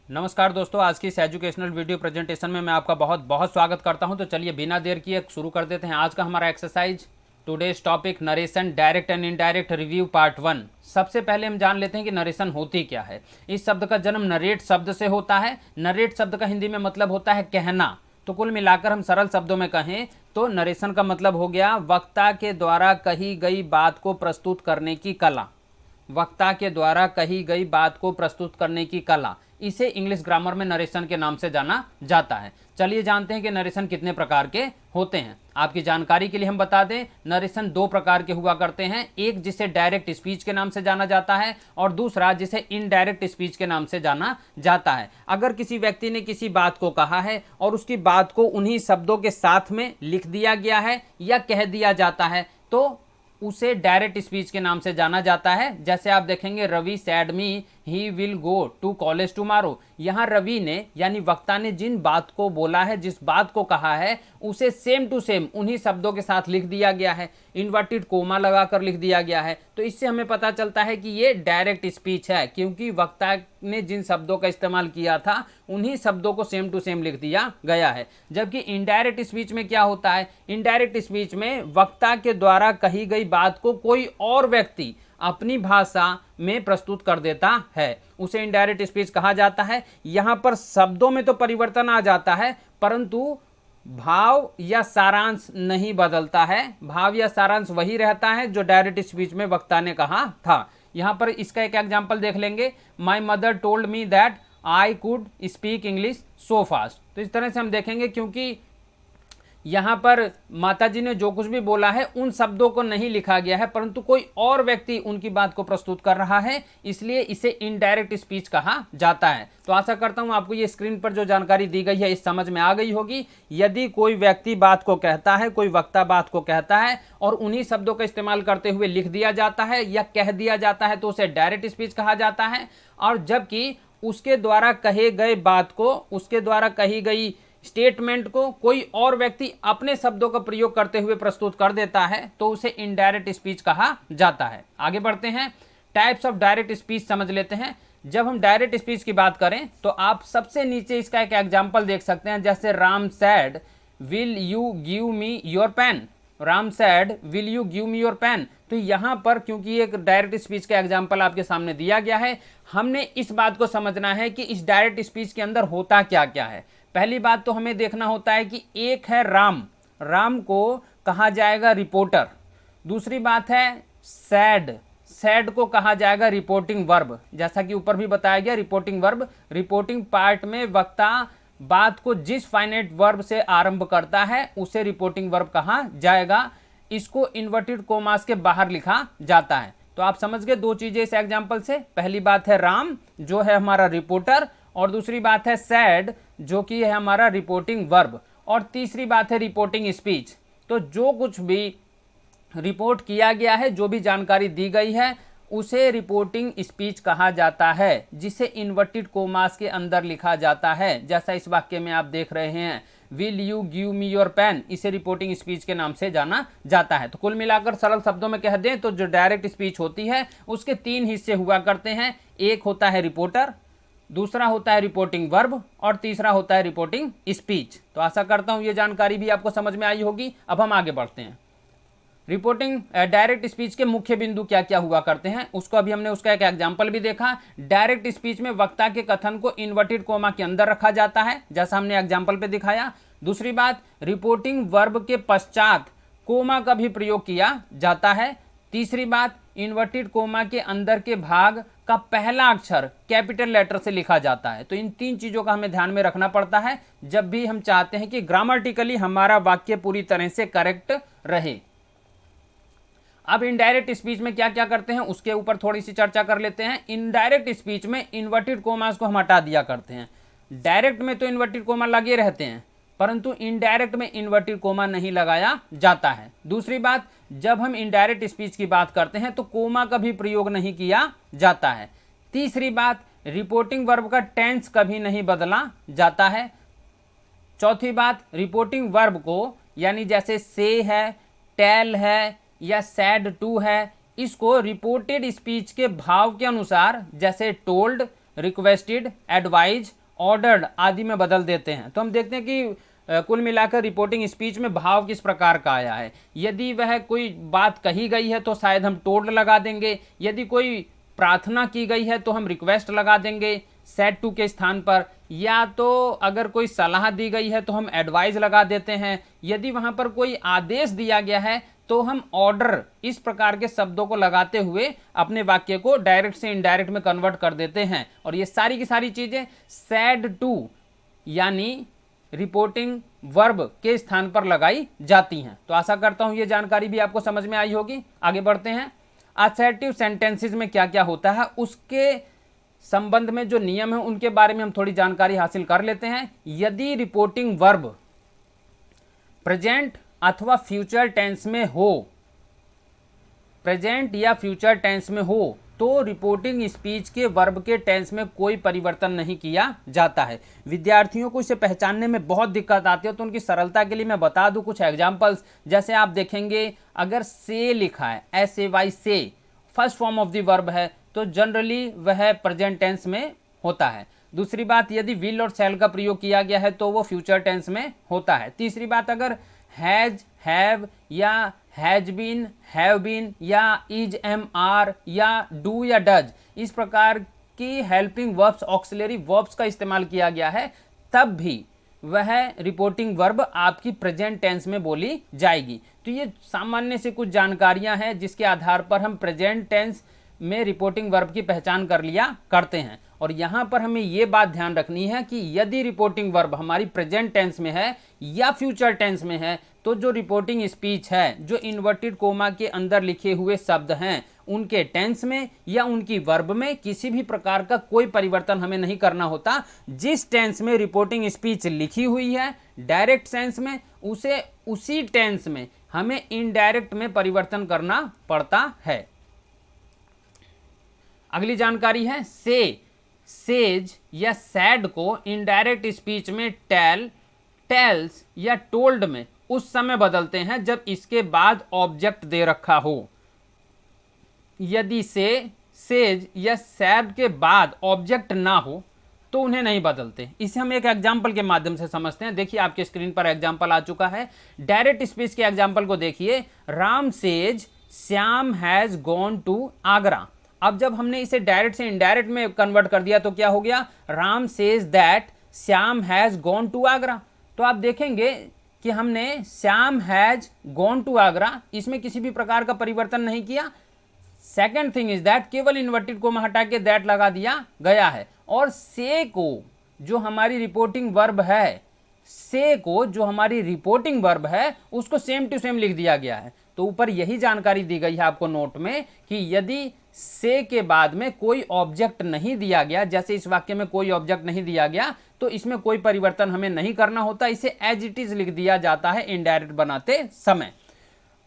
नमस्कार दोस्तों, आज की इस एजुकेशनल वीडियो प्रेजेंटेशन में मैं आपका बहुत बहुत स्वागत करता हूं। तो चलिए बिना देर किए शुरू कर देते हैं आज का हमारा exercise. Today's topic narration direct and indirect review part 1। सबसे पहले हम जान लेते हैं कि नरेशन होती क्या है। इस शब्द का जन्म नरेट शब्द से होता है। नरेट शब्द का हिंदी में मतलब होता है कहना। तो कुल मिलाकर हम सरल शब्दों में कहें तो नरेशन का मतलब हो गया वक्ता के द्वारा कही गई बात को प्रस्तुत करने की कला। वक्ता के द्वारा कही गई बात को प्रस्तुत करने की कला, इसे इंग्लिश ग्रामर में नरेशन के नाम से जाना जाता है। चलिए जानते हैं कि नरेशन कितने प्रकार के होते हैं। आपकी जानकारी के लिए हम बता दें, नरेशन दो प्रकार के हुआ करते हैं। एक जिसे डायरेक्ट स्पीच के नाम से जाना जाता है और दूसरा जिसे इनडायरेक्ट स्पीच के नाम से जाना जाता है। अगर किसी व्यक्ति ने किसी बात को कहा है और उसकी बात को उन्हीं शब्दों के साथ में लिख दिया गया है या कह दिया जाता है तो उसे डायरेक्ट स्पीच के नाम से जाना जाता है। जैसे आप देखेंगे, Ravi said me he will go to college tomorrow. यहाँ रवि ने यानी वक्ता ने जिन बात को बोला है, जिस बात को कहा है, उसे सेम टू सेम उन्हीं शब्दों के साथ लिख दिया गया है, इन्वर्टेड कोमा लगाकर लिख दिया गया है। तो इससे हमें पता चलता है कि ये डायरेक्ट स्पीच है, क्योंकि वक्ता ने जिन शब्दों का इस्तेमाल किया था उन्हीं शब्दों को सेम टू सेम लिख दिया गया है। जबकि इनडायरेक्ट स्पीच में क्या होता है, इनडायरेक्ट स्पीच में वक्ता के द्वारा कही गई बात को कोई और व्यक्ति अपनी भाषा में प्रस्तुत कर देता है, उसे इनडायरेक्ट स्पीच कहा जाता है। यहां पर शब्दों में तो परिवर्तन आ जाता है परंतु भाव या सारांश नहीं बदलता है। भाव या सारांश वही रहता है जो डायरेक्ट स्पीच में वक्ता ने कहा था। यहां पर इसका एक एग्जांपल देख लेंगे, my mother told me that I could speak English so fast. तो इस तरह से हम देखेंगे, क्योंकि यहाँ पर माताजी ने जो कुछ भी बोला है उन शब्दों को नहीं लिखा गया है परंतु कोई और व्यक्ति उनकी बात को प्रस्तुत कर रहा है, इसलिए इसे इनडायरेक्ट स्पीच कहा जाता है। तो आशा करता हूँ आपको ये स्क्रीन पर जो जानकारी दी गई है इस समझ में आ गई होगी। यदि कोई व्यक्ति बात को कहता है, कोई वक्ता बात को कहता है और उन्हीं शब्दों का इस्तेमाल करते हुए लिख दिया जाता है या कह दिया जाता है तो उसे डायरेक्ट स्पीच कहा जाता है। और जबकि उसके द्वारा कहे गए बात को, उसके द्वारा कही गई स्टेटमेंट को कोई और व्यक्ति अपने शब्दों का प्रयोग करते हुए प्रस्तुत कर देता है तो उसे इनडायरेक्ट स्पीच कहा जाता है। आगे बढ़ते हैं, टाइप्स ऑफ डायरेक्ट स्पीच समझ लेते हैं। जब हम डायरेक्ट स्पीच की बात करें तो आप सबसे नीचे इसका एक एग्जांपल देख सकते हैं, जैसे Ram said will you give me your pen. Ram said will you give me your pen. तो यहाँ पर क्योंकि एक डायरेक्ट स्पीच का एग्जांपल आपके सामने दिया गया है, हमने इस बात को समझना है कि इस डायरेक्ट स्पीच के अंदर होता क्या क्या है। पहली बात तो हमें देखना होता है कि एक है राम, राम को कहा जाएगा रिपोर्टर। दूसरी बात है सैड, सैड को कहा जाएगा रिपोर्टिंग वर्ब। जैसा कि ऊपर भी बताया गया, रिपोर्टिंग वर्ब, रिपोर्टिंग पार्ट में वक्ता बात को जिस फाइनाइट वर्ब से आरंभ करता है उसे रिपोर्टिंग वर्ब कहा जाएगा। इसको इन्वर्टेड कोमास के बाहर लिखा जाता है। तो आप समझ गए दो चीजें इस एग्जाम्पल से। पहली बात है राम जो है हमारा रिपोर्टर, और दूसरी बात है सैड जो कि है हमारा रिपोर्टिंग वर्ब, और तीसरी बात है रिपोर्टिंग स्पीच। तो जो कुछ भी रिपोर्ट किया गया है, जो भी जानकारी दी गई है, उसे रिपोर्टिंग स्पीच कहा जाता है, जिसे इन्वर्टेड कोमास के अंदर लिखा जाता है। जैसा इस वाक्य में आप देख रहे हैं, will you give me your pen, इसे रिपोर्टिंग स्पीच के नाम से जाना जाता है। तो कुल मिलाकर सरल शब्दों में कह दें तो जो डायरेक्ट स्पीच होती है उसके तीन हिस्से हुआ करते हैं। एक होता है रिपोर्टर, दूसरा होता है रिपोर्टिंग वर्ब, और तीसरा होता है रिपोर्टिंग स्पीच। तो आशा करता हूं ये जानकारी भी आपको समझ में आई होगी। अब हम आगे बढ़ते हैं। रिपोर्टिंग डायरेक्ट स्पीच के मुख्य बिंदु क्या क्या हुआ करते हैं उसको अभी हमने उसका एक एग्जांपल भी देखा। डायरेक्ट स्पीच में वक्ता के कथन को इन्वर्टेड कोमा के अंदर रखा जाता है, जैसा हमने एग्जांपल पे दिखाया। दूसरी बात, रिपोर्टिंग वर्ब के पश्चात कोमा का भी प्रयोग किया जाता है। तीसरी बात, इन्वर्टेड कोमा के अंदर के भाग का पहला अक्षर कैपिटल लेटर से लिखा जाता है। तो इन तीन चीजों का हमें ध्यान में रखना पड़ता है जब भी हम चाहते हैं कि ग्रामेटिकली हमारा वाक्य पूरी तरह से करेक्ट रहे। अब इनडायरेक्ट स्पीच में क्या क्या करते हैं उसके ऊपर थोड़ी सी चर्चा कर लेते हैं। इनडायरेक्ट स्पीच में इन्वर्टेड कोमास को हम हटा दिया करते हैं। डायरेक्ट में तो इन्वर्टेड कोमा लगे रहते हैं परंतु इनडायरेक्ट में इन्वर्टेड कोमा नहीं लगाया जाता है। दूसरी बात, जब हम इनडायरेक्ट स्पीच की बात करते हैं तो कोमा का भी प्रयोग नहीं किया जाता है। तीसरी बात, रिपोर्टिंग वर्ब का टेंस कभी नहीं बदला जाता है। चौथी बात, रिपोर्टिंग वर्ब को यानी जैसे से है, टेल है या सैड टू है, इसको रिपोर्टेड स्पीच के भाव के अनुसार जैसे टोल्ड, रिक्वेस्टेड, एडवाइज, ऑर्डर्ड आदि में बदल देते हैं। तो हम देखते हैं कि कुल मिलाकर रिपोर्टिंग स्पीच में भाव किस प्रकार का आया है। यदि वह कोई बात कही गई है तो शायद हम टोल्ड लगा देंगे, यदि कोई प्रार्थना की गई है तो हम रिक्वेस्ट लगा देंगे सेड टू के स्थान पर, या तो अगर कोई सलाह दी गई है तो हम एडवाइज लगा देते हैं, यदि वहां पर कोई आदेश दिया गया है तो हम ऑर्डर, इस प्रकार के शब्दों को लगाते हुए अपने वाक्य को डायरेक्ट से इनडायरेक्ट में कन्वर्ट कर देते हैं। और ये सारी की सारी चीजें सेड टू यानी रिपोर्टिंग वर्ब के स्थान पर लगाई जाती हैं। तो आशा करता हूं ये जानकारी भी आपको समझ में आई होगी। आगे बढ़ते हैं। असर्टिव सेंटेंसेस में क्या क्या होता है उसके संबंध में जो नियम है उनके बारे में हम थोड़ी जानकारी हासिल कर लेते हैं। यदि रिपोर्टिंग वर्ब प्रेजेंट अथवा फ्यूचर टेंस में हो, प्रेजेंट या फ्यूचर टेंस में हो, तो रिपोर्टिंग स्पीच के वर्ब के टेंस में कोई परिवर्तन नहीं किया जाता है। विद्यार्थियों को इसे पहचानने में बहुत दिक्कत आती है, तो उनकी सरलता के लिए मैं बता दूं कुछ एग्जांपल्स। जैसे आप देखेंगे अगर से लिखा है, SAY से first form of the verb है तो जनरली वह प्रेजेंट टेंस में होता है। दूसरी बात, यदि विल और शैल का प्रयोग किया गया है तो वो फ्यूचर टेंस में होता है। तीसरी बात, अगर हैज, हैव या हैज बीन, हैव बीन या इज, एम, आर या डू या डज, इस प्रकार की हेल्पिंग वर्ब्स, ऑक्सिलरी वर्ब्स का इस्तेमाल किया गया है, तब भी वह रिपोर्टिंग वर्ब आपकी प्रेजेंट टेंस में बोली जाएगी। तो ये सामान्य से कुछ जानकारियां हैं जिसके आधार पर हम प्रेजेंट टेंस में रिपोर्टिंग वर्ब की पहचान कर लिया करते हैं। और यहां पर हमें यह बात ध्यान रखनी है कि यदि रिपोर्टिंग वर्ब हमारी प्रेजेंट टेंस में है या फ्यूचर टेंस में है तो जो रिपोर्टिंग स्पीच है, जो इन्वर्टेड कोमा के अंदर लिखे हुए शब्द हैं, उनके टेंस में या उनकी वर्ब में किसी भी प्रकार का कोई परिवर्तन हमें नहीं करना होता। जिस टेंस में रिपोर्टिंग स्पीच लिखी हुई है डायरेक्ट सेंस में, उसे उसी टेंस में हमें इनडायरेक्ट में परिवर्तन करना पड़ता है। अगली जानकारी है से, सेज या सैड को इनडायरेक्ट स्पीच में टेल, टेल्स या टोल्ड में उस समय बदलते हैं जब इसके बाद ऑब्जेक्ट दे रखा हो। यदि से, सेज या सैड के बाद ऑब्जेक्ट ना हो तो उन्हें नहीं बदलते। इसे हम एक एग्जाम्पल के माध्यम से समझते हैं। देखिए आपके स्क्रीन पर एग्जाम्पल आ चुका है। डायरेक्ट स्पीच के एग्जाम्पल को देखिए। Ram says Shyam has gone to Agra. अब जब हमने इसे डायरेक्ट से इनडायरेक्ट में कन्वर्ट कर दिया तो क्या हो गया, Ram says that Shyam has gone to Agra. तो आप देखेंगे कि हमने Shyam has gone to Agra, इसमें किसी भी प्रकार का परिवर्तन नहीं किया। सेकेंड थिंग इज दैट केवल इन्वर्टेड को हटा के दैट लगा दिया गया है। और से को जो हमारी रिपोर्टिंग वर्ब है, से को जो हमारी रिपोर्टिंग वर्ब है उसको सेम टू सेम लिख दिया गया है। तो ऊपर यही जानकारी दी गई है आपको नोट में कि यदि से के बाद में कोई ऑब्जेक्ट नहीं दिया गया, जैसे इस वाक्य में कोई ऑब्जेक्ट नहीं दिया गया, तो इसमें कोई परिवर्तन हमें नहीं करना होता, इसे एज इट इज लिख दिया जाता है इनडायरेक्ट बनाते समय।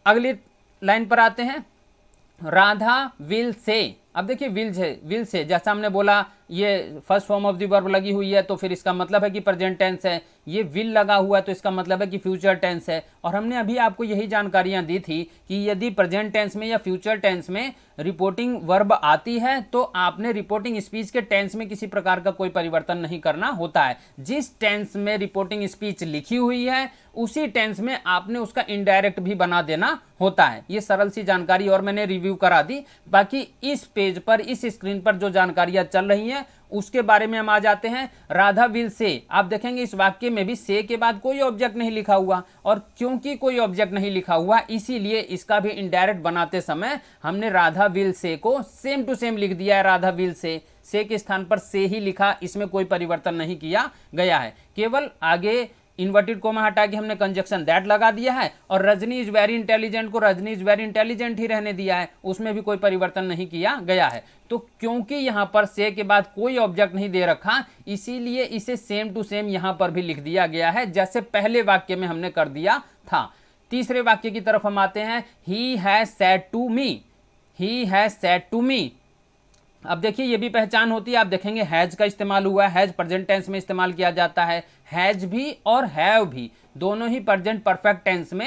अगली लाइन पर आते हैं। Radha will say. अब देखिए विल से जैसा हमने बोला ये first form of the verb लगी हुई है तो फिर इसका मतलब है कि प्रेजेंट टेंस है। ये विल लगा हुआ है तो इसका मतलब है कि फ्यूचर टेंस है। और हमने अभी आपको यही जानकारियां दी थी कि यदि प्रेजेंट टेंस में या फ्यूचर टेंस में रिपोर्टिंग वर्ब आती है तो आपने रिपोर्टिंग स्पीच के टेंस में किसी प्रकार का कोई परिवर्तन नहीं करना होता है। जिस टेंस में रिपोर्टिंग स्पीच लिखी हुई है उसी टेंस में आपने उसका इनडायरेक्ट भी बना देना होता है। ये सरल सी जानकारी और मैंने रिव्यू करा दी। बाकी इस पेज पर, इस स्क्रीन पर जो जानकारियां चल रही हैं उसके बारे में हम आ जाते हैं। Radha will say. आप देखेंगे इस वाक्य में भी से के बाद कोई ऑब्जेक्ट नहीं लिखा हुआ, और क्योंकि कोई ऑब्जेक्ट नहीं लिखा हुआ इसीलिए इसका भी इनडायरेक्ट बनाते समय हमने राधा विल से को सेम टू सेम लिख दिया है। राधा विल से के स्थान पर से ही लिखा, इसमें कोई परिवर्तन नहीं किया गया है। केवल आगे इन्वर्टेड कोमा हटा के हमने कंजक्शन दैट लगा दिया है, और रजनी इज वेरी इंटेलिजेंट को रजनी इज वेरी इंटेलिजेंट ही रहने दिया है, उसमें भी कोई परिवर्तन नहीं किया गया है। तो क्योंकि यहां पर से के बाद कोई ऑब्जेक्ट नहीं दे रखा इसीलिए इसे सेम टू सेम यहां पर भी लिख दिया गया है जैसे पहले वाक्य में हमने कर दिया था। तीसरे वाक्य की तरफ हम आते हैं। He has said to me. He has said to me. अब देखिए ये भी पहचान होती है। आप देखेंगे हैज का इस्तेमाल हुआ है, हैज प्रेजेंट टेंस में इस्तेमाल किया जाता है। हैज भी और हैव भी दोनों ही प्रेजेंट परफेक्ट टेंस में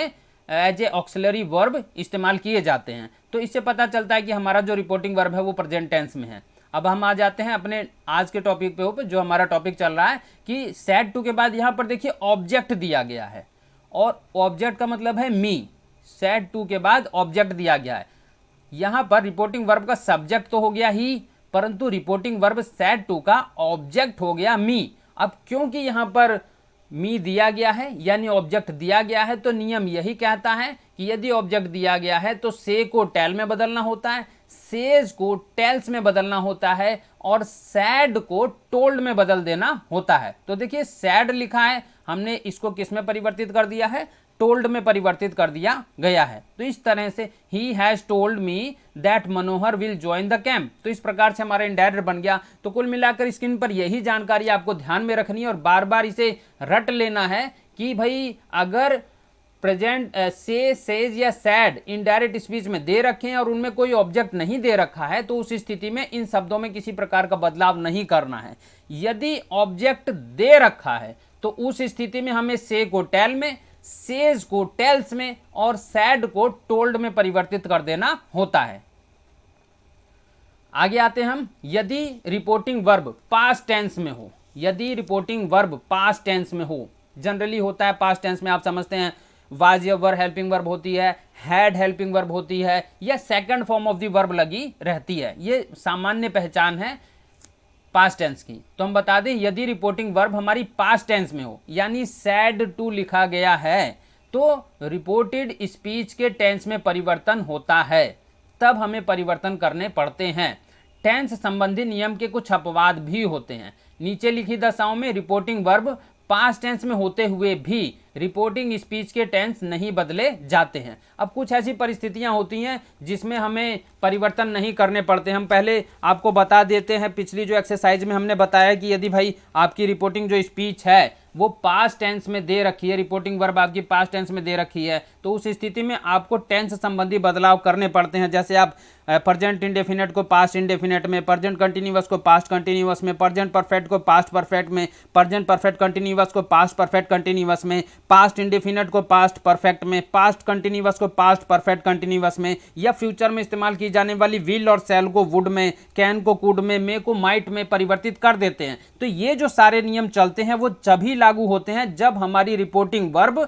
एज ए ऑक्सिलरी वर्ब इस्तेमाल किए जाते हैं। तो इससे पता चलता है कि हमारा जो रिपोर्टिंग वर्ब है वो प्रेजेंट टेंस में है। अब हम आ जाते हैं अपने आज के टॉपिक पे ऊपर, जो हमारा टॉपिक चल रहा है कि सैड टू के बाद यहाँ पर देखिए ऑब्जेक्ट दिया गया है, और ऑब्जेक्ट का मतलब है मी। सैड टू के बाद ऑब्जेक्ट दिया गया है। यहाँ पर रिपोर्टिंग वर्ब का सब्जेक्ट तो हो गया ही, परंतु रिपोर्टिंग वर्ब सैड टू का ऑब्जेक्ट हो गया मी। अब क्योंकि यहाँ पर मी दिया गया है यानी ऑब्जेक्ट दिया गया है, तो नियम यही कहता है कि यदि ऑब्जेक्ट दिया गया है तो से को टेल में बदलना होता है, सेज को टेल्स में बदलना होता है, और सैड को टोल्ड में बदल देना होता है। तो देखिए सैड लिखा है, हमने इसको किस में परिवर्तित कर दिया है, टोल्ड में परिवर्तित कर दिया गया है। तो इस तरह से he has told me that Manohar will join the camp, तो इस प्रकार से हमारा इनडायरेक्ट बन गया। तो कुल मिलाकर स्क्रीन पर यही जानकारी आपको ध्यान में रखनी है और बार बार इसे रट लेना है कि भाई अगर प्रेजेंट से, सेज या सैड इनडायरेक्ट स्पीच में दे रखे हैं और उनमें कोई ऑब्जेक्ट नहीं दे रखा है, तो उस स्थिति में इन शब्दों में किसी प्रकार का बदलाव नहीं करना है। यदि ऑब्जेक्ट दे रखा है तो उस स्थिति में हमें से को टेल में, सेज को टेल्स में और सैड को टोल्ड में परिवर्तित कर देना होता है। आगे आते हैं हम, यदि रिपोर्टिंग वर्ब पास्ट टेंस में हो, यदि रिपोर्टिंग वर्ब पास्ट टेंस में हो, जनरली होता है पास्ट टेंस में, आप समझते हैं वाज या वर हेल्पिंग वर्ब होती है, हैड हेल्पिंग वर्ब होती है, या second form of the verb लगी रहती है। ये सामान्य पहचान है पास्ट टेंस की। तो हम बता दें यदि रिपोर्टिंग वर्ब हमारी पास्ट टेंस में हो यानी सैड टू लिखा गया है, तो रिपोर्टेड स्पीच के टेंस में परिवर्तन होता है, तब हमें परिवर्तन करने पड़ते हैं। टेंस संबंधी नियम के कुछ अपवाद भी होते हैं। नीचे लिखी दशाओं में रिपोर्टिंग वर्ब पास्ट टेंस में होते हुए भी रिपोर्टिंग स्पीच के टेंस नहीं बदले जाते हैं। अब कुछ ऐसी परिस्थितियां होती हैं जिसमें हमें परिवर्तन नहीं करने पड़ते। हम पहले आपको बता देते हैं, पिछली जो एक्सरसाइज में हमने बताया कि यदि भाई आपकी रिपोर्टिंग जो स्पीच है वो पास्ट टेंस में दे रखी है, रिपोर्टिंग वर्ब आपकी पास्ट टेंस में दे रखी है, तो उस स्थिति में आपको टेंस संबंधी बदलाव करने पड़ते हैं। जैसे आप प्रेजेंट इंडेफिनेट को पास्ट इंडेफिनेट में, प्रेजेंट कंटिन्यूअस को पास्ट कंटिन्यूअस में, प्रेजेंट परफेक्ट को पास्ट परफेक्ट में, प्रेजेंट परफेक्ट कंटिन्यूअस को पास्ट परफेक्ट कंटिन्यूअस में, पास्ट इंडेफिनेट को पास्ट परफेक्ट में, पास्ट कंटिन्यूअस को पास्ट परफेक्ट कंटिन्यूअस में, या फ्यूचर में इस्तेमाल की जाने वाली विल और शैल को वुड में, कैन को कुड में, मे को माइट में परिवर्तित कर देते हैं। तो ये जो सारे नियम चलते हैं वो तभी लागू होते हैं जब हमारी रिपोर्टिंग वर्ब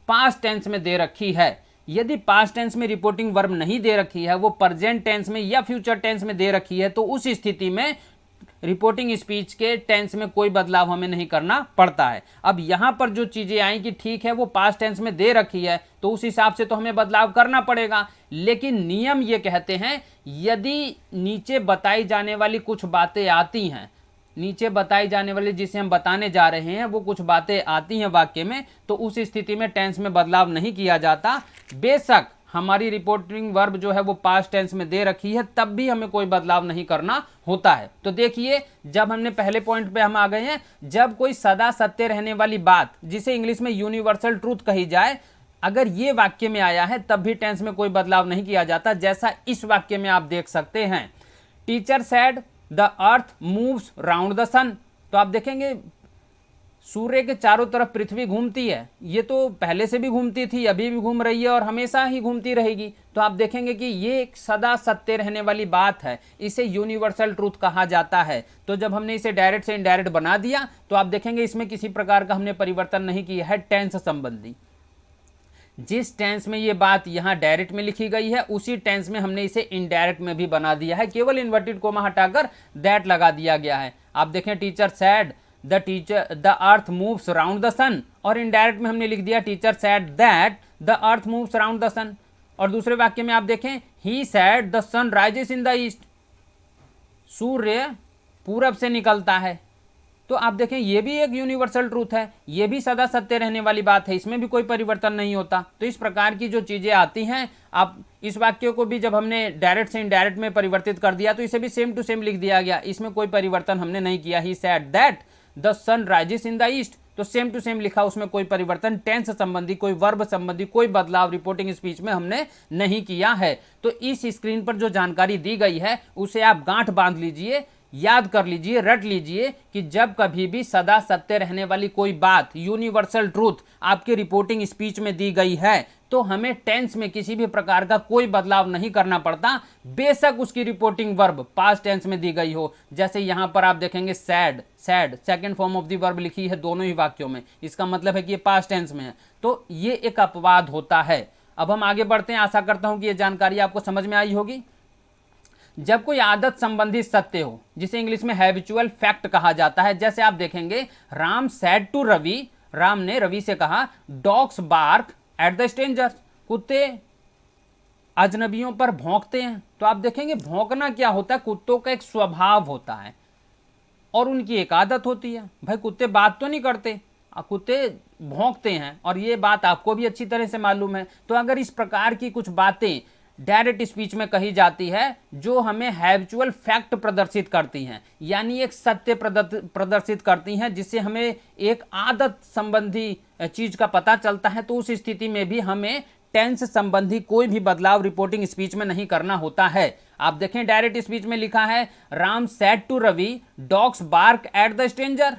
पास्ट टेंस में दे रखी है। यदि पास्ट टेंस में रिपोर्टिंग वर्ब नहीं दे रखी है, वो प्रेजेंट टेंस में या फ्यूचर टेंस में दे रखी है, तो उस स्थिति में रिपोर्टिंग स्पीच के टेंस में कोई बदलाव हमें नहीं करना पड़ता है। अब यहां पर जो चीजें आई कि ठीक है वो पास्ट टेंस में दे रखी है, तो उस हिसाब से तो हमें बदलाव करना पड़ेगा, लेकिन नियम ये कहते हैं यदि नीचे बताई जाने वाली कुछ बातें आती हैं, नीचे बताई जाने वाली जिसे हम बताने जा रहे हैं वो कुछ बातें आती हैं वाक्य में, तो उस स्थिति में टेंस में बदलाव नहीं किया जाता। बेशक हमारी रिपोर्टिंग वर्ब जो है वो पास्ट टेंस में दे रखी है, तब भी हमें कोई बदलाव नहीं करना होता है। तो देखिए जब हमने पहले पॉइंट पे हम आ गए हैं, जब कोई सदा सत्य रहने वाली बात जिसे इंग्लिश में यूनिवर्सल ट्रूथ कही जाए, अगर ये वाक्य में आया है तब भी टेंस में कोई बदलाव नहीं किया जाता, जैसा इस वाक्य में आप देख सकते हैं। Teacher said the earth moves round the sun. तो आप देखेंगे सूर्य के चारों तरफ पृथ्वी घूमती है, ये तो पहले से भी घूमती थी, अभी भी घूम रही है और हमेशा ही घूमती रहेगी। तो आप देखेंगे कि ये एक सदा सत्य रहने वाली बात है, इसे यूनिवर्सल ट्रूथ कहा जाता है। तो जब हमने इसे डायरेक्ट से इनडायरेक्ट बना दिया तो आप देखेंगे इसमें किसी प्रकार का हमने परिवर्तन नहीं किया है टेंस संबंधी। जिस टेंस में ये बात यहाँ डायरेक्ट में लिखी गई है उसी टेंस में हमने इसे इनडायरेक्ट में भी बना दिया है, केवल इन्वर्टेड कोमा हटाकर दैट लगा दिया गया है। आप देखें teacher said the earth moves round the sun, और इनडायरेक्ट में हमने लिख दिया teacher said that the earth moves round the sun. और दूसरे वाक्य में आप देखें he said the sun rises in the east, सूर्य पूरब से निकलता है। तो आप देखें ये भी एक यूनिवर्सल ट्रूथ है, ये भी सदा सत्य रहने वाली बात है, इसमें भी कोई परिवर्तन नहीं होता। तो इस प्रकार की जो चीजें आती हैं, आप इस वाक्य को भी जब हमने डायरेक्ट से इनडायरेक्ट में परिवर्तित कर दिया तो इसे भी सेम टू सेम लिख दिया गया, इसमें कोई परिवर्तन हमने नहीं किया। He said that the sun rises in the east, तो सेम टू सेम लिखा, उसमें कोई परिवर्तन टेंस संबंधी, कोई वर्ब संबंधी कोई बदलाव रिपोर्टिंग स्पीच में हमने नहीं किया है। तो इस स्क्रीन पर जो जानकारी दी गई है उसे आप गांठ बांध लीजिए याद कर लीजिए, रट लीजिए कि जब कभी भी सदा सत्य रहने वाली कोई बात, यूनिवर्सल ट्रूथ आपकी रिपोर्टिंग स्पीच में दी गई है तो हमें टेंस में किसी भी प्रकार का कोई बदलाव नहीं करना पड़ता, बेशक उसकी रिपोर्टिंग वर्ब पास्ट टेंस में दी गई हो। जैसे यहां पर आप देखेंगे sad, sad second form of the verb लिखी है दोनों ही वाक्यों में, इसका मतलब है कि ये पास्ट टेंस में है, तो ये एक अपवाद होता है। अब हम आगे बढ़ते हैं, आशा करता हूं कि ये जानकारी आपको समझ में आई होगी। जब कोई आदत संबंधी सत्य हो, जिसे इंग्लिश में हैबिचुअल फैक्ट कहा जाता है, जैसे आप देखेंगे राम सैड टू रवि, राम ने रवि से कहा dogs bark at the strangers, कुत्ते अजनबियों पर भौंकते हैं। तो आप देखेंगे भौंकना क्या होता है, कुत्तों का एक स्वभाव होता है और उनकी एक आदत होती है। भाई कुत्ते बात तो नहीं करते, कुत्ते भौंकते हैं और ये बात आपको भी अच्छी तरह से मालूम है। तो अगर इस प्रकार की कुछ बातें डायरेक्ट स्पीच में कही जाती है जो हमें हैबिचुअल फैक्ट प्रदर्शित करती हैं, यानी एक सत्य प्रदर्शित करती हैं जिससे हमें एक आदत संबंधी चीज का पता चलता है, तो उस स्थिति में भी हमें टेंस संबंधी कोई भी बदलाव रिपोर्टिंग स्पीच में नहीं करना होता है। आप देखें डायरेक्ट स्पीच में लिखा है Ram said to Ravi dogs bark at the stranger,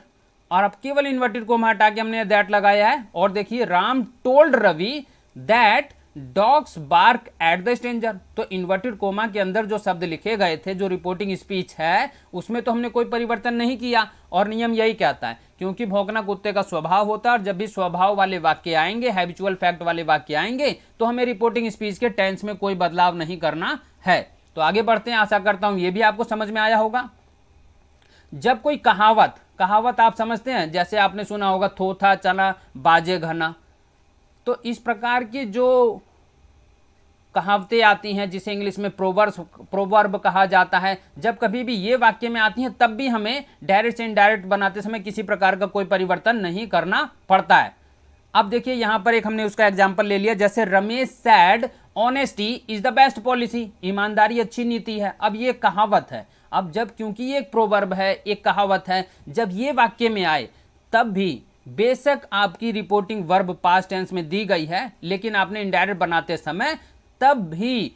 और अब केवल इन्वर्टेड कोमा हटा के हमने दैट लगाया है, और देखिए Ram told Ravi that dogs bark at the stranger. तो इन्वर्टेड कोमा के अंदर जो शब्द लिखे गए थे, जो रिपोर्टिंग स्पीच है, उसमें तो हमने कोई परिवर्तन नहीं किया, और नियम यही कहता है क्योंकि भौंकना कुत्ते का स्वभाव होता है, और जब भी स्वभाव वाले वाक्य आएंगे, हैबिचुअल फैक्ट वाले वाक्य आएंगे, तो हमें रिपोर्टिंग स्पीच के टेंस में कोई बदलाव नहीं करना है। तो आगे बढ़ते हैं, आशा करता हूं ये भी आपको समझ में आया होगा। जब कोई कहावत, कहावत आप समझते हैं, जैसे आपने सुना होगा थोथा चना बाजे घना, तो इस प्रकार की जो कहावतें आती हैं जिसे इंग्लिश में प्रोवर्ब कहा जाता है, जब कभी भी ये वाक्य में आती हैं तब भी हमें डायरेक्ट से इनडायरेक्ट बनाते समय किसी प्रकार का कोई परिवर्तन नहीं करना पड़ता है। अब देखिए यहां पर एक हमने उसका एग्जाम्पल ले लिया, जैसे Ramesh sad honesty is the best policy, ईमानदारी अच्छी नीति है। अब ये कहावत है, अब जब क्योंकि ये एक प्रोवर्ब है, एक कहावत है, जब ये वाक्य में आए तब भी बेशक आपकी रिपोर्टिंग वर्ब पास्ट टेंस में दी गई है, लेकिन आपने इनडायरेक्ट बनाते समय तब भी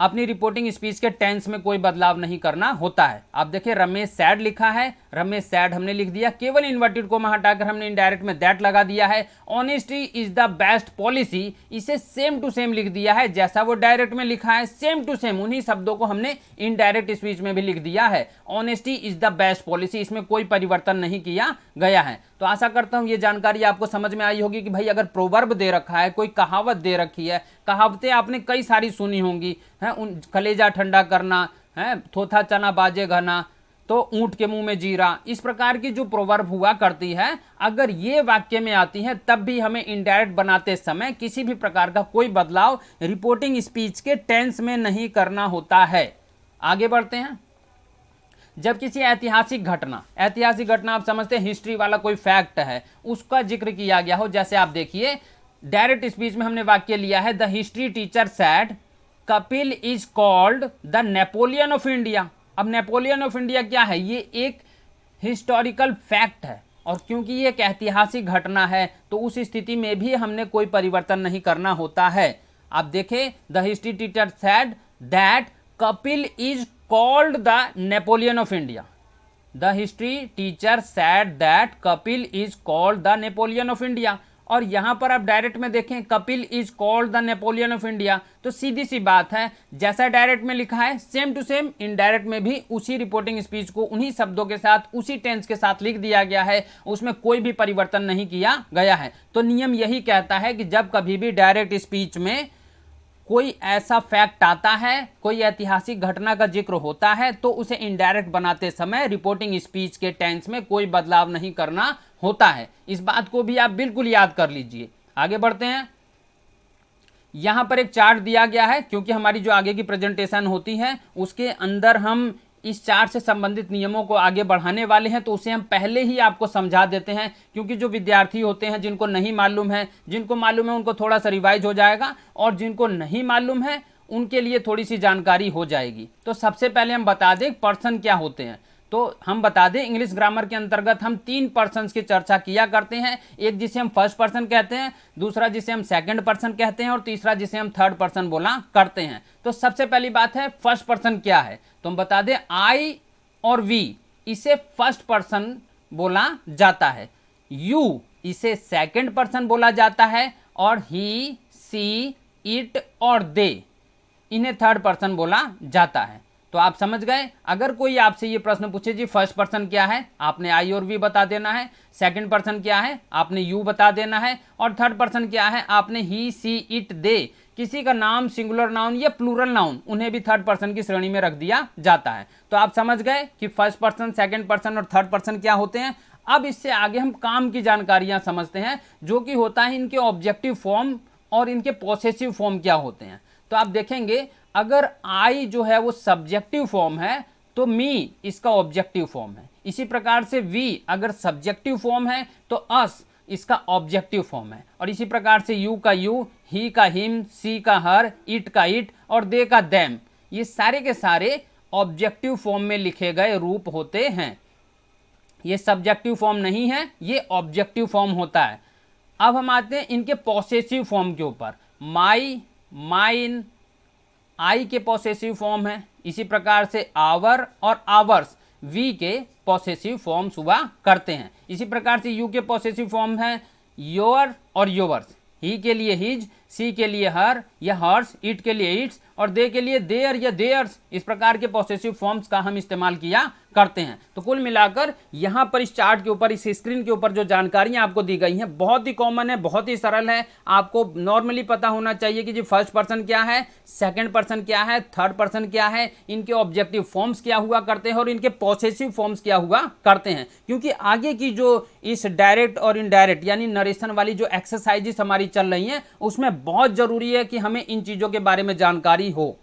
अपनी रिपोर्टिंग स्पीच के टेंस में कोई बदलाव नहीं करना होता है। आप देखिए रमेश सैड लिखा है, रमेश सैड हमने लिख दिया, केवल इन्वर्टेड कोमा हटाकर हमने इनडायरेक्ट में दैट लगा दिया है। Honesty is the best policy, इसे सेम टू सेम लिख दिया है, जैसा वो डायरेक्ट में लिखा है सेम टू सेम उन्हीं शब्दों को हमने इनडायरेक्ट स्पीच में भी लिख दिया है। Honesty is the best policy, इसमें कोई परिवर्तन नहीं किया गया है। तो आशा करता हूं ये जानकारी आपको समझ में आई होगी कि भाई अगर प्रोवर्ब दे रखा है, कोई कहावत दे रखी है, कहावतें आपने कई सारी सुनी होंगी हैं, उन कलेजा ठंडा करना है, थोथा चना बाजे घना, तो ऊंट के मुंह में जीरा, इस प्रकार की जो प्रोवर्ब हुआ करती है, अगर ये वाक्य में आती है तब भी हमें इनडायरेक्ट बनाते समय किसी भी प्रकार का कोई बदलाव रिपोर्टिंग स्पीच के टेंस में नहीं करना होता है। आगे बढ़ते हैं। जब किसी ऐतिहासिक घटना, ऐतिहासिक घटना आप समझते हैं हिस्ट्री वाला कोई फैक्ट है, उसका जिक्र किया गया हो, जैसे आप देखिए डायरेक्ट स्पीच में हमने वाक्य लिया है the history teacher sad Kapil is called the Napoleon of India. अब नेपोलियन ऑफ इंडिया क्या है, ये एक हिस्टोरिकल फैक्ट है, और क्योंकि ये एक ऐतिहासिक घटना है तो उस स्थिति में भी हमने कोई परिवर्तन नहीं करना होता है। आप देखें the history teacher said that Kapil is called the Napoleon of India. The history teacher said that Kapil is called the Napoleon of India. और यहां पर आप डायरेक्ट में देखें Kapil is called the Napoleon of India, तो सीधी सी बात है जैसा डायरेक्ट में लिखा है सेम टू सेम इनडायरेक्ट में भी उसी रिपोर्टिंग स्पीच को उन्हीं शब्दों के साथ उसी टेंस के साथ लिख दिया गया है, उसमें कोई भी परिवर्तन नहीं किया गया है। तो नियम यही कहता है कि जब कभी भी डायरेक्ट स्पीच में कोई ऐसा फैक्ट आता है, कोई ऐतिहासिक घटना का जिक्र होता है, तो उसे इनडायरेक्ट बनाते समय रिपोर्टिंग स्पीच के टेंस में कोई बदलाव नहीं करना होता है। इस बात को भी आप बिल्कुल याद कर लीजिए। आगे बढ़ते हैं। यहां पर एक चार्ट दिया गया है, क्योंकि हमारी जो आगे की प्रेजेंटेशन होती है उसके अंदर हम इस चार्ट से संबंधित नियमों को आगे बढ़ाने वाले हैं, तो उसे हम पहले ही आपको समझा देते हैं, क्योंकि जो विद्यार्थी होते हैं जिनको नहीं मालूम है, जिनको मालूम है उनको थोड़ा सा रिवाइज हो जाएगा, और जिनको नहीं मालूम है उनके लिए थोड़ी सी जानकारी हो जाएगी। तो सबसे पहले हम बता दें पर्सन क्या होते हैं। तो हम बता दें इंग्लिश ग्रामर के अंतर्गत हम 3 पर्सन्स की चर्चा किया करते हैं, एक जिसे हम फर्स्ट पर्सन कहते हैं, दूसरा जिसे हम सेकंड पर्सन कहते हैं, और तीसरा जिसे हम थर्ड पर्सन बोला करते हैं। तो सबसे पहली बात है फर्स्ट पर्सन क्या है, तो हम बता दें आई और वी इसे फर्स्ट पर्सन बोला जाता है, यू इसे सेकंड पर्सन बोला जाता है, और ही, सी, इट और दे इन्हें थर्ड पर्सन बोला जाता है। तो आप समझ गए। अगर कोई आपसे ये प्रश्न पूछे जी फर्स्ट पर्सन क्या है, आपने आई और वी बता देना है, सेकंड पर्सन क्या है, आपने यू बता देना है, और थर्ड पर्सन क्या है, आपने ही, सी, इट, दे किसी का नाम, सिंगुलर नाउन या प्लूरल नाउन, उन्हें भी थर्ड पर्सन की श्रेणी में रख दिया जाता है। तो आप समझ गए कि फर्स्ट पर्सन, सेकंड पर्सन और थर्ड पर्सन क्या होते हैं। अब इससे आगे हम काम की जानकारियां समझते हैं, जो कि होता है इनके ऑब्जेक्टिव फॉर्म और इनके पॉसेसिव फॉर्म क्या होते हैं। तो आप देखेंगे अगर आई जो है वो सब्जेक्टिव फॉर्म है तो मी इसका ऑब्जेक्टिव फॉर्म है। इसी प्रकार से वी अगर सब्जेक्टिव फॉर्म है तो अस इसका ऑब्जेक्टिव फॉर्म है। और इसी प्रकार से यू का यू, ही का हिम, सी का हर, इट का इट और दे का देम, ये सारे के सारे ऑब्जेक्टिव फॉर्म में लिखे गए रूप होते हैं। ये सब्जेक्टिव फॉर्म नहीं है, ये ऑब्जेक्टिव फॉर्म होता है। अब हम आते हैं इनके पॉसेसिव फॉर्म के ऊपर। माई, माइन आई के पॉसेसिव फॉर्म है। इसी प्रकार से आवर और आवर्स वी के पॉसेसिव फॉर्म्स हुआ करते हैं। इसी प्रकार से यू के पॉसेसिव फॉर्म है योर और योवर्स, ही के लिए हिज, सी के लिए हर या हर्स, इट के लिए इट्स और दे के लिए देयर या देयर्स। इस प्रकार के पॉसेसिव फॉर्म्स का हम इस्तेमाल किया करते हैं। तो कुल मिलाकर यहाँ पर इस चार्ट के ऊपर, इस स्क्रीन के ऊपर जो जानकारियाँ आपको दी गई हैं बहुत ही कॉमन है, बहुत ही सरल है। आपको नॉर्मली पता होना चाहिए कि जी फर्स्ट पर्सन क्या है, सेकंड पर्सन क्या है, थर्ड पर्सन क्या है, इनके ऑब्जेक्टिव फॉर्म्स क्या हुआ करते हैं और इनके पॉसेसिव फॉर्म्स क्या हुआ करते हैं। क्योंकि आगे की जो इस डायरेक्ट और इनडायरेक्ट यानी नरेशन वाली जो एक्सरसाइजेस हमारी चल रही हैं उसमें बहुत जरूरी है कि हमें इन चीज़ों के बारे में जानकारी हो।